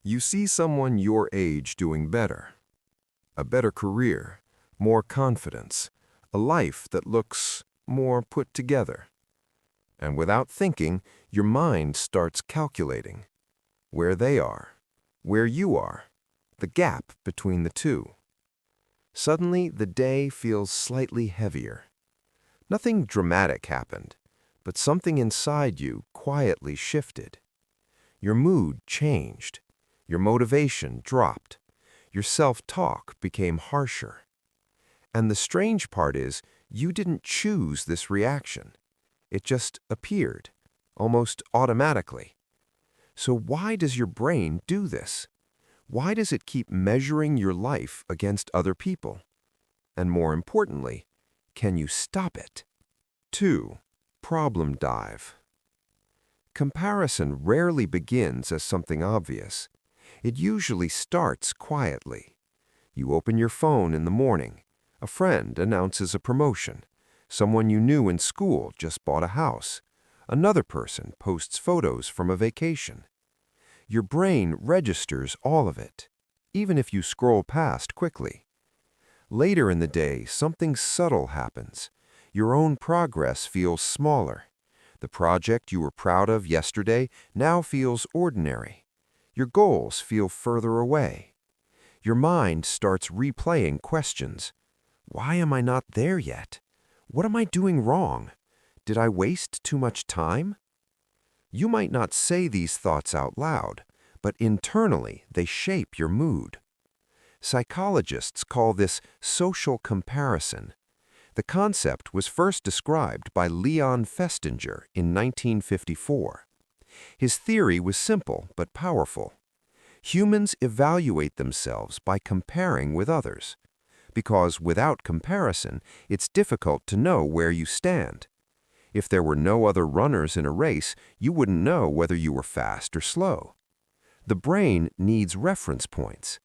You see someone your age doing better. A better career, more confidence, a life that looks more put together. And without thinking, your mind starts calculating where they are, where you are, the gap between the two. Suddenly, the day feels slightly heavier. Nothing dramatic happened, but something inside you quietly shifted. Your mood changed. Your motivation dropped. Your self-talk became harsher. And the strange part is, you didn't choose this reaction. It just appeared, almost automatically. So why does your brain do this? Why does it keep measuring your life against other people? And more importantly, can you stop it? 2. Problem dive. Comparison rarely begins as something obvious. It usually starts quietly. You open your phone in the morning. A friend announces a promotion. Someone you knew in school just bought a house. Another person posts photos from a vacation. Your brain registers all of it, even if you scroll past quickly. Later in the day, something subtle happens. Your own progress feels smaller. The project you were proud of yesterday now feels ordinary. Your goals feel further away. Your mind starts replaying questions. Why am I not there yet? What am I doing wrong? Did I waste too much time? You might not say these thoughts out loud, but internally they shape your mood. Psychologists call this social comparison. The concept was first described by Leon Festinger in 1954. His theory was simple but powerful. Humans evaluate themselves by comparing with others, because without comparison, it's difficult to know where you stand. If there were no other runners in a race, you wouldn't know whether you were fast or slow. The brain needs reference points.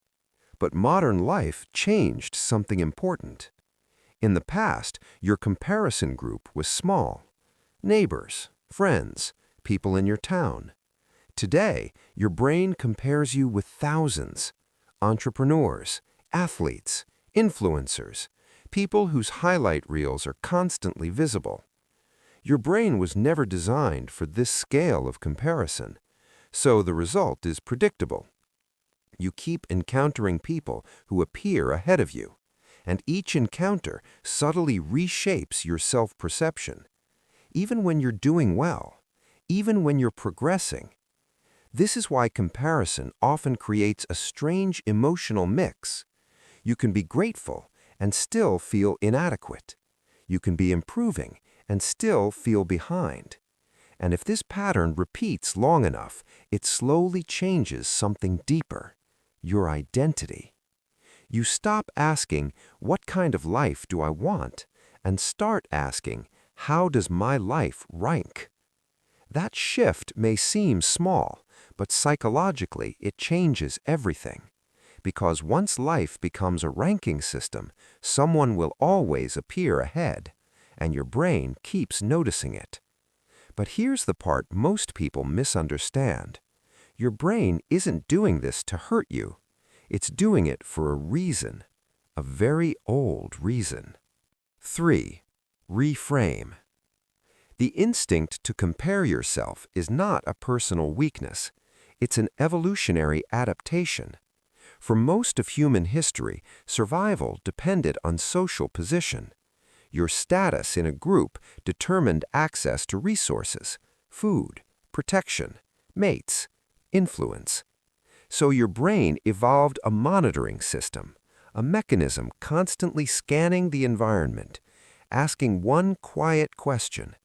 But modern life changed something important. In the past, your comparison group was small. Neighbors, friends, people in your town. Today, your brain compares you with thousands. Entrepreneurs, athletes, influencers, people whose highlight reels are constantly visible. Your brain was never designed for this scale of comparison, so the result is predictable. You keep encountering people who appear ahead of you, and each encounter subtly reshapes your self-perception. Even when you're doing well, even when you're progressing. This is why comparison often creates a strange emotional mix. You can be grateful and still feel inadequate. You can be improving and still feel behind. And if this pattern repeats long enough, it slowly changes something deeper, your identity. You stop asking, what kind of life do I want? And start asking, how does my life rank? That shift may seem small, but psychologically it changes everything. Because once life becomes a ranking system, someone will always appear ahead, and your brain keeps noticing it. But here's the part most people misunderstand. Your brain isn't doing this to hurt you. It's doing it for a reason, a very old reason. 3. Reframe. The instinct to compare yourself is not a personal weakness. It's an evolutionary adaptation. For most of human history, survival depended on social position. Your status in a group determined access to resources, food, protection, mates, influence. So your brain evolved a monitoring system, a mechanism constantly scanning the environment, asking one quiet question: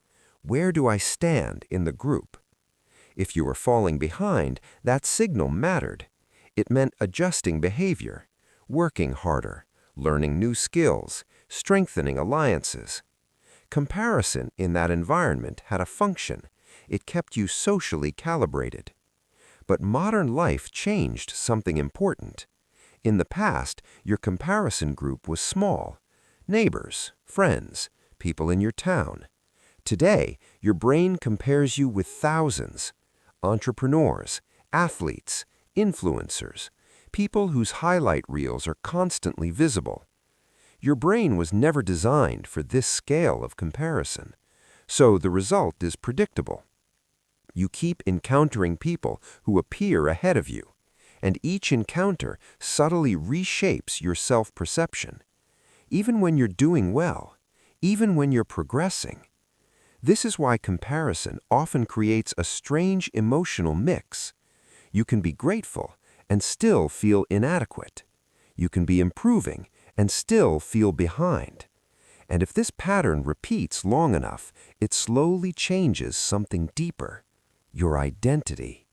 where do I stand in the group? If you were falling behind, that signal mattered. It meant adjusting behavior, working harder, learning new skills, strengthening alliances. Comparison in that environment had a function. It kept you socially calibrated. But modern life changed something important. In the past, your comparison group was small. Neighbors, friends, people in your town. Today, your brain compares you with thousands. Entrepreneurs, athletes, influencers, people whose highlight reels are constantly visible. Your brain was never designed for this scale of comparison, so the result is predictable. You keep encountering people who appear ahead of you, and each encounter subtly reshapes your self-perception. Even when you're doing well, even when you're progressing. This is why comparison often creates a strange emotional mix. You can be grateful and still feel inadequate. You can be improving and still feel behind. And if this pattern repeats long enough, it slowly changes something deeper, your identity.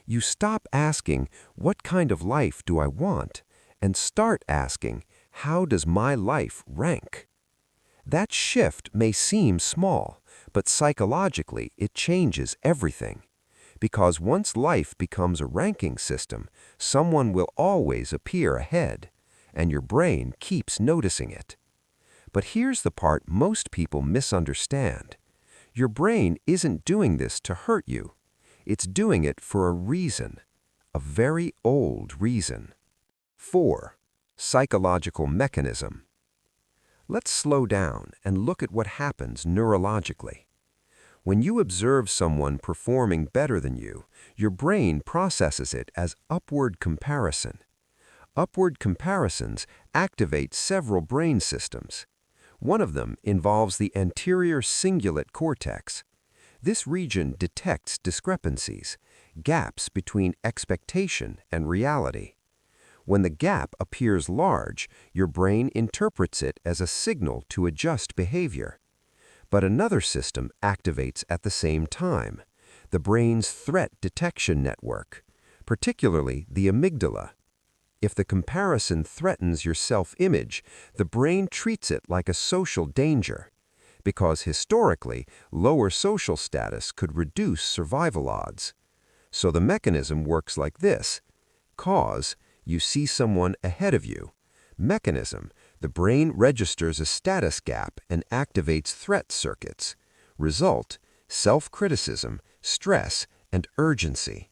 You stop asking, what kind of life do I want? And start asking, how does my life rank? That shift may seem small, but psychologically it changes everything. Because once life becomes a ranking system, someone will always appear ahead, and your brain keeps noticing it. But here's the part most people misunderstand. Your brain isn't doing this to hurt you. It's doing it for a reason, a very old reason. 4. Psychological mechanism. Let's slow down and look at what happens neurologically. When you observe someone performing better than you, your brain processes it as upward comparison. Upward comparisons activate several brain systems. One of them involves the anterior cingulate cortex. This region detects discrepancies, gaps between expectation and reality. When the gap appears large, your brain interprets it as a signal to adjust behavior. But another system activates at the same time, the brain's threat detection network, particularly the amygdala. If the comparison threatens your self-image, the brain treats it like a social danger, because historically, lower social status could reduce survival odds. So the mechanism works like this. Cause, you see someone ahead of you. Mechanism, the brain registers a status gap and activates threat circuits. Result, self-criticism, stress, and urgency.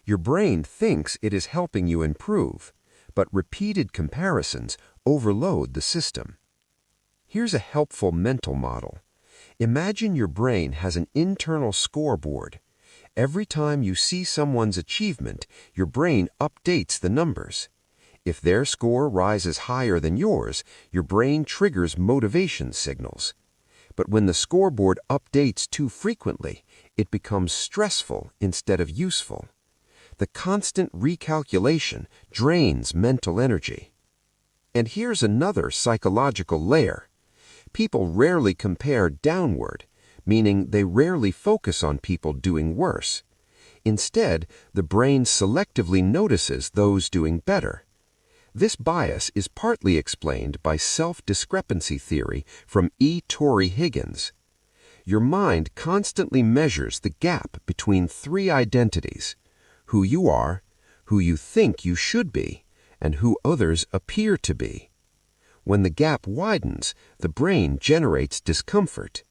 Your brain thinks it is helping you improve, but repeated comparisons overload the system. Here's a helpful mental model. Imagine your brain has an internal scoreboard. Every time you see someone's achievement, your brain updates the numbers. If their score rises higher than yours, your brain triggers motivation signals. But when the scoreboard updates too frequently, it becomes stressful instead of useful. The constant recalculation drains mental energy. And here's another psychological layer. People rarely compare downward, meaning they rarely focus on people doing worse. Instead, the brain selectively notices those doing better. This bias is partly explained by self-discrepancy theory from E. Torrey Higgins. Your mind constantly measures the gap between three identities: who you are, who you think you should be, and who others appear to be. When the gap widens, the brain generates discomfort.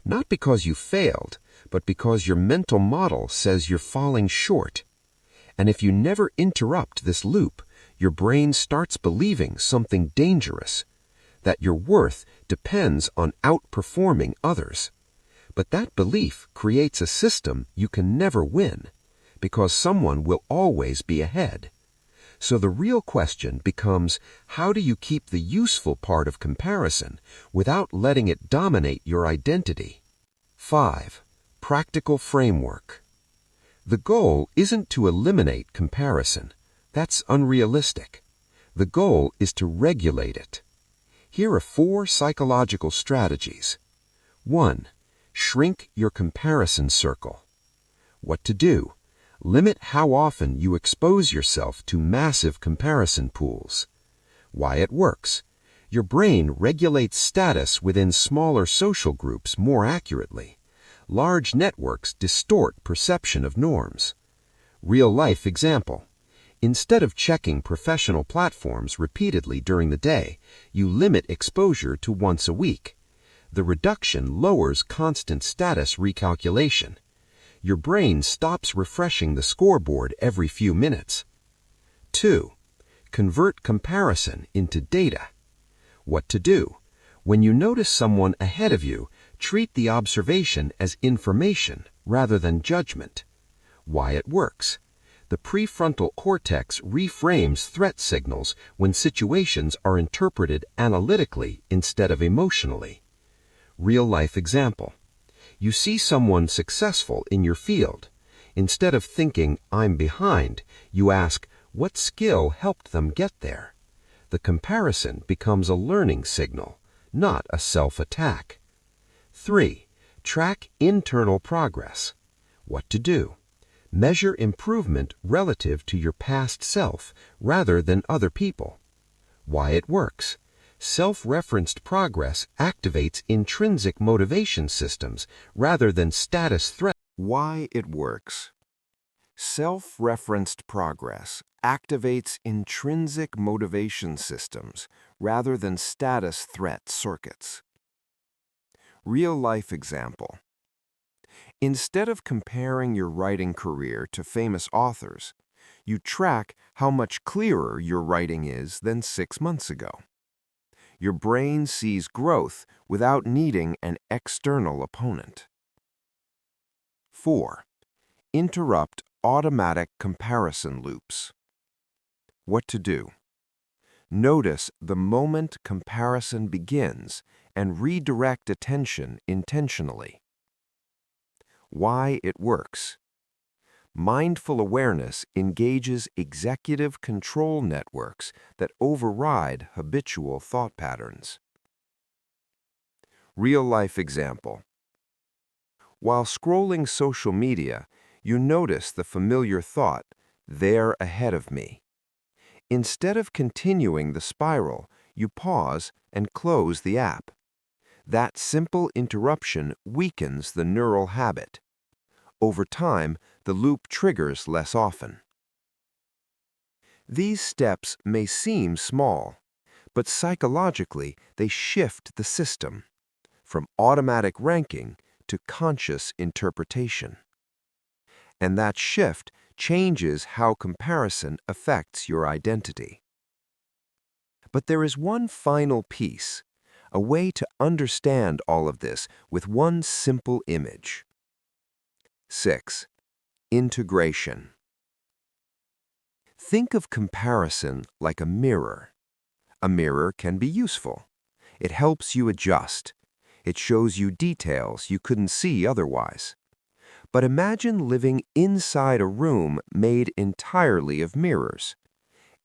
Not because you failed, but because your mental model says you're falling short. And if you never interrupt this loop, your brain starts believing something dangerous, that your worth depends on outperforming others. But that belief creates a system you can never win, because someone will always be ahead. So the real question becomes, how do you keep the useful part of comparison without letting it dominate your identity? 5. Practical framework. The goal isn't to eliminate comparison. That's unrealistic. The goal is to regulate it. Here are 4 psychological strategies. 1. Shrink your comparison circle. What to do? Limit how often you expose yourself to massive comparison pools. Why it works. Your brain regulates status within smaller social groups more accurately. Large networks distort perception of norms. Real-life example. Instead of checking professional platforms repeatedly during the day, you limit exposure to once a week. The reduction lowers constant status recalculation. Your brain stops refreshing the scoreboard every few minutes. 2. Convert comparison into data. What to do? When you notice someone ahead of you, treat the observation as information rather than judgment. Why it works. The prefrontal cortex reframes threat signals when situations are interpreted analytically instead of emotionally. Real-life example. You see someone successful in your field. Instead of thinking, "I'm behind," you ask, "What skill helped them get there?" The comparison becomes a learning signal, not a self-attack. 3. Track internal progress. What to do? Measure improvement relative to your past self rather than other people. Why it works. Self-referenced progress activates intrinsic motivation systems rather than status threat. Why it works. Self-referenced progress activates intrinsic motivation systems rather than status threat circuits. Real-life example. Instead of comparing your writing career to famous authors, you track how much clearer your writing is than 6 months ago. Your brain sees growth without needing an external opponent. 4. Interrupt automatic comparison loops. What to do? Notice the moment comparison begins and redirect attention intentionally. Why it works. Mindful awareness engages executive control networks that override habitual thought patterns. Real-life example. While scrolling social media, you notice the familiar thought, "They're ahead of me." Instead of continuing the spiral, you pause and close the app. That simple interruption weakens the neural habit. Over time, the loop triggers less often. These steps may seem small, but psychologically they shift the system from automatic ranking to conscious interpretation. And that shift changes how comparison affects your identity. But there is one final piece, a way to understand all of this with one simple image. 6. Integration. Think of comparison like a mirror. A mirror can be useful. It helps you adjust. It shows you details you couldn't see otherwise. But imagine living inside a room made entirely of mirrors.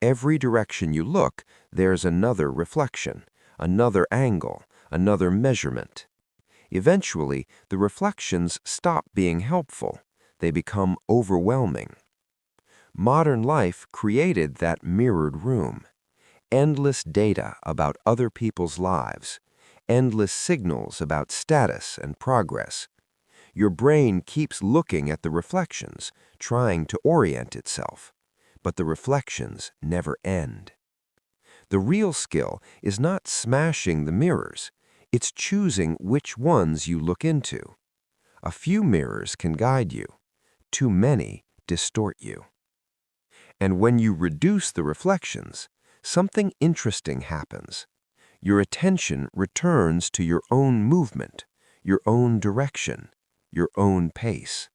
Every direction you look, there's another reflection, another angle, another measurement. Eventually, the reflections stop being helpful. They become overwhelming. Modern life created that mirrored room. Endless data about other people's lives. Endless signals about status and progress. Your brain keeps looking at the reflections, trying to orient itself. But the reflections never end. The real skill is not smashing the mirrors. It's choosing which ones you look into. A few mirrors can guide you. Too many distort you. And when you reduce the reflections, something interesting happens. Your attention returns to your own movement, your own direction, your own pace.